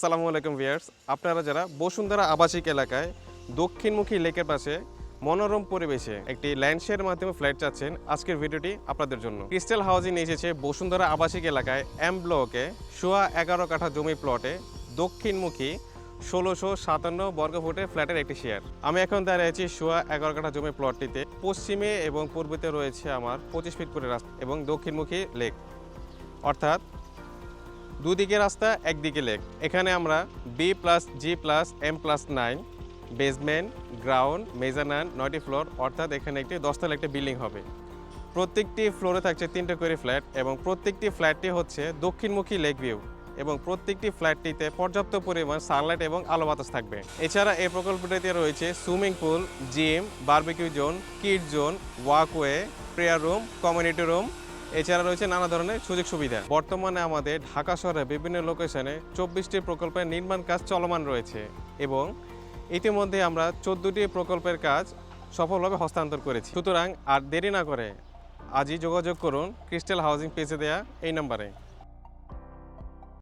আসসালামু আলাইকুম ভিউয়ার্স, আপনারা যারা বসুন্ধরা আবাসিক এলাকায় দক্ষিণমুখী লেকের পাশে মনোরম পরিবেশে একটি ল্যান্ডশেয়ারের মাধ্যমে ফ্ল্যাট চাচ্ছেন, আজকের ভিডিওটি আপনাদের জন্য। ক্রিস্টাল হাউজিং এসেছে বসুন্ধরা আবাসিক এলাকায় এম ব্লকে 11.5 কাঠা জমি প্লটে দক্ষিণমুখী 1657 বর্গফুটের ফ্ল্যাটের একটি শেয়ার। আমি এখন দাঁড়িয়ে আছি 11.5 কাঠা জমি প্লটটিতে। পশ্চিমে এবং পূর্বেতে রয়েছে আমার 25 ফিট করে রাস্তা এবং দক্ষিণমুখী লেক, অর্থাৎ দুদিকে রাস্তা, একদিকে লেক। এখানে আমরা B+G+M+9 বেসমেন্ট, গ্রাউন্ড, মেজানান 9টি ফ্লোর, অর্থাৎ এখানে একটি 10তলা একটি বিল্ডিং হবে। প্রত্যেকটি ফ্লোরে থাকছে 3টে করে ফ্ল্যাট এবং প্রত্যেকটি ফ্ল্যাটটি হচ্ছে দক্ষিণমুখী লেক ভিউ এবং প্রত্যেকটি ফ্ল্যাটটিতে পর্যাপ্ত পরিমাণ সানলাইট এবং আলো বাতাস থাকবে। এছাড়া এই প্রকল্পটিতে রয়েছে swimming pool, gym, barbecue zone, kid zone, walkway, prayer room, community room. এছাড়া রয়েছে নানা ধরনের সুযোগ সুবিধা। বর্তমানে আমাদের ঢাকা শহরে বিভিন্ন লোকেশনে 24টি প্রকল্পের নির্মাণ কাজ চলমান রয়েছে এবং ইতিমধ্যে আমরা 14টি প্রকল্পের কাজ সফলভাবে হস্তান্তর করেছি। সুতরাং আর দেরি না করে আজই যোগাযোগ করুন ক্রিস্টাল হাউজিং পেজে দেয়া এই নম্বরে।